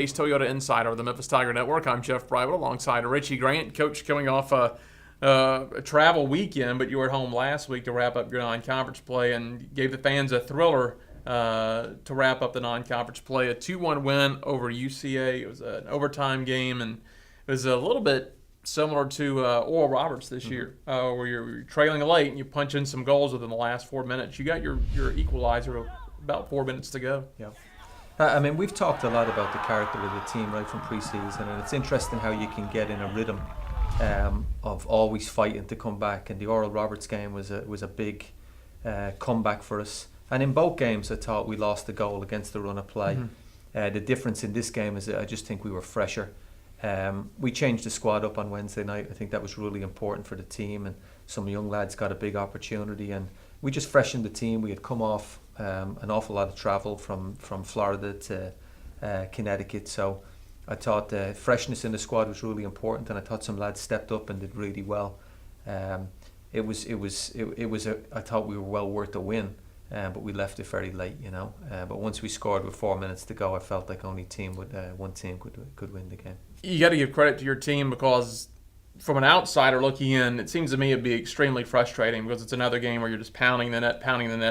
Wolfchase Toyota Insider of the Memphis Tiger Network. I'm Jeff Brightwell alongside Richie Grant. Coach, coming off a travel weekend, but you were at home last week to wrap up your non-conference play and gave the fans a thriller to wrap up the non-conference play. A 2-1 win over UCA. It was an overtime game, and it was a little bit similar to Oral Roberts this year, where you're trailing late and you punch in some goals within the last 4 minutes. You got your equalizer about 4 minutes to go. Yeah. I mean, we've talked a lot about the character of the team right from preseason, and it's interesting how you can get in a rhythm of always fighting to come back. And the Oral Roberts game was a big comeback for us. And in both games, I thought we lost a goal against the run of play. The difference in this game is that I just think we were fresher. We changed the squad up on Wednesday night. I think that was really important for the team, and some young lads got a big opportunity, and we just freshened the team. We had come off an awful lot of travel from Florida to Connecticut, so I thought the freshness in the squad was really important, and I thought some lads stepped up and did really well. I thought we were well worth a win, but we left it very late, but once we scored with 4 minutes to go, I felt like only one team could win the game. You got to give credit to your team, because from an outsider looking in, it seems to me it'd be extremely frustrating, because it's another game where you're just pounding the net.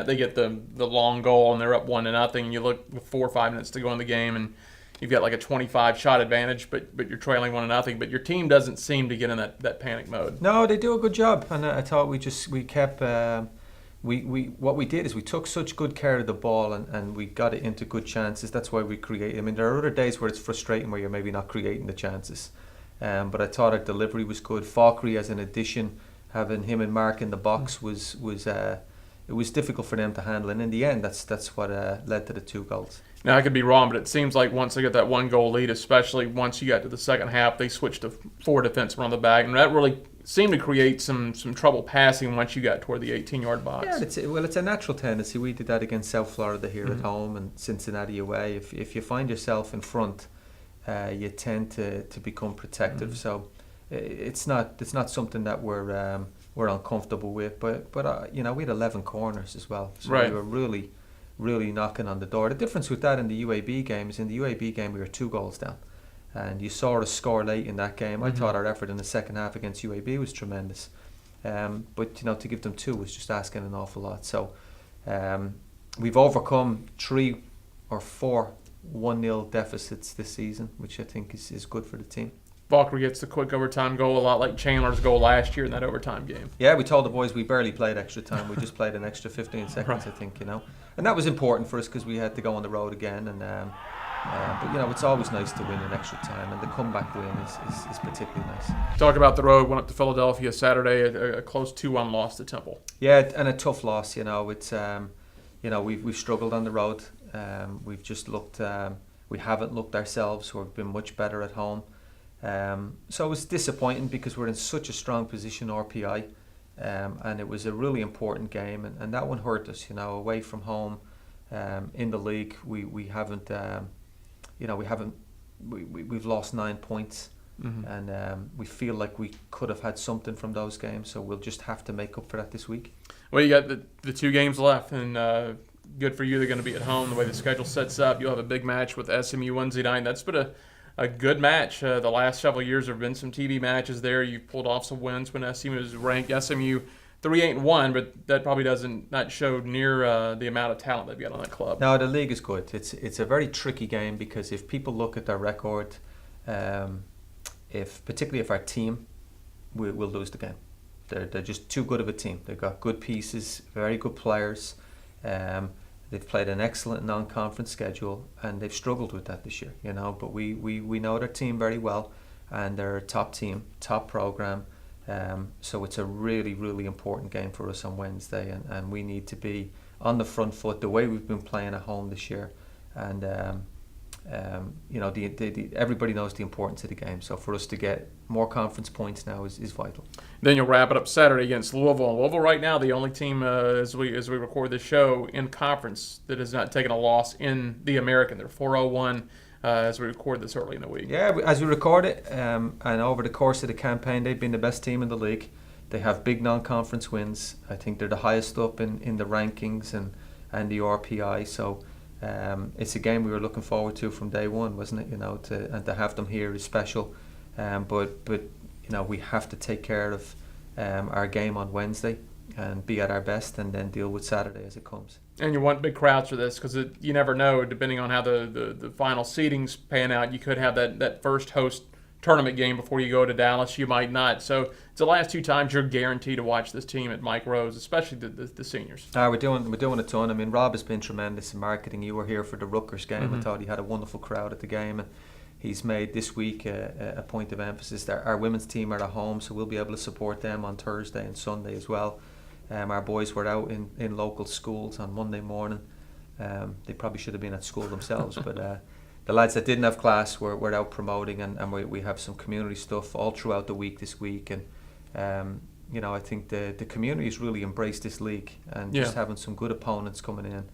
They get the long goal and they're up 1-0, and you look with 4 or 5 minutes to go in the game and you've got like a 25 shot advantage, but you're trailing 1-0. But your team doesn't seem to get in that panic mode. No, they do a good job, and I thought we kept. What we did is we took such good care of the ball, and we got it into good chances. That's why we create. I mean, there are other days where it's frustrating, where you're maybe not creating the chances. But I thought our delivery was good. Falkery as an addition, having him and Mark in the box was it was difficult for them to handle. And in the end, that's what led to the 2 goals. Now, I could be wrong, but it seems like once they get that 1-goal lead, especially once you got to the second half, they switched to 4 defensemen on the back, and that really seemed to create some trouble passing once you got toward the 18-yard box. Yeah, it's a natural tendency. We did that against South Florida here at home and Cincinnati away. If you find yourself in front, you tend to become protective. So it's not something that we're uncomfortable with. But we had 11 corners as well, so right. We were really knocking on the door. The difference with that in the UAB game is in the UAB game we were 2 goals down, and you saw us score late in that game. I thought our effort in the second half against UAB was tremendous, but to give them 2 was just asking an awful lot. So we've overcome 3 or 4 1-0 deficits this season, which I think is good for the team. Falkery gets the quick overtime goal, a lot like Chandler's goal last year in that overtime game. Yeah, we told the boys we barely played extra time. We just played an extra 15 seconds, right. I think, and that was important for us because we had to go on the road again. And but it's always nice to win in extra time, and the comeback win is particularly nice. Talk about the road. Went up to Philadelphia Saturday, a close 2-1 loss to Temple. Yeah, and a tough loss. It's we've struggled on the road. We've just looked. We haven't looked ourselves. We've been much better at home. So it was disappointing because we're in such a strong position RPI, and it was a really important game, and that one hurt us. Away from home, in the league, we haven't. We've lost 9 points, and we feel like we could have had something from those games. So we'll just have to make up for that this week. Well, you got the 2 games left, and good for you. They're going to be at home. The way the schedule sets up, you'll have a big match with SMU Wednesday night. That's been a good match. The last several years there have been some TV matches there. You've pulled off some wins when SMU is ranked. SMU 3-8-1, but that probably not show near the amount of talent they've got on that club. No, the league is good. It's a very tricky game because if people look at their record, particularly if our team, we'll lose the game. They're just too good of a team. They've got good pieces, very good players. They've played an excellent non-conference schedule, and they've struggled with that this year, But we know their team very well, and they're a top team, top program. So it's a really, really important game for us on Wednesday, and we need to be on the front foot the way we've been playing at home this year. And everybody knows the importance of the game. So for us to get more conference points now is vital. Then you'll wrap it up Saturday against Louisville. Louisville right now the only team as we record this show in conference that has not taken a loss in the American. They're 4-0-1 as we record this early in the week. Yeah, as we record it, and over the course of the campaign, they've been the best team in the league. They have big non-conference wins. I think they're the highest up in the rankings and the RPI. So It's a game we were looking forward to from day one, wasn't it? And to have them here is special. But we have to take care of our game on Wednesday and be at our best, and then deal with Saturday as it comes. And you want big crowds for this because you never know, depending on how the final seedings pan out. You could have that first host tournament game before you go to Dallas. You might not. So it's the last 2 times you're guaranteed to watch this team at Mike Rose, especially the seniors. We're doing a ton. I mean, Rob has been tremendous in marketing. You were here for the Rutgers game. Mm-hmm. I thought he had a wonderful crowd at the game, and he's made this week a point of emphasis that our women's team are at home, so we'll be able to support them on Thursday and Sunday as well. Our boys were out in local schools on Monday morning. They probably should have been at school themselves, but the lads that didn't have class were out promoting, and we have some community stuff all throughout the week this week. And I think the community's really embraced this league, and just having some good opponents coming in.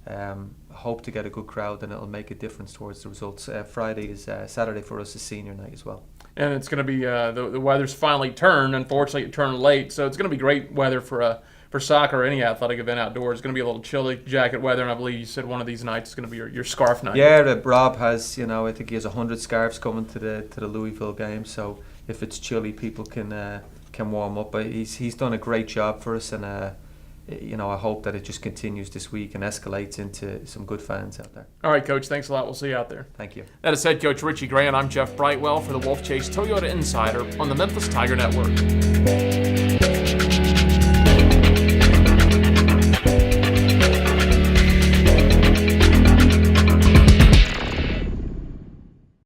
I hope to get a good crowd, and it'll make a difference towards the results. Saturday for us is senior night as well. And it's going to be the weather's finally turned. Unfortunately, it turned late, so it's going to be great weather for soccer or any athletic event outdoors. It's going to be a little chilly jacket weather, and I believe you said one of these nights is going to be your scarf night. Yeah, Rob has, I think he has 100 scarves coming to the Louisville game. So if it's chilly, people can warm up. But he's done a great job for us, and I hope that it just continues this week and escalates into some good fans out there. All right, Coach. Thanks a lot. We'll see you out there. Thank you. That is head coach Richie Grant. I'm Jeff Brightwell for the Wolfchase Toyota Insider on the Memphis Tiger Network.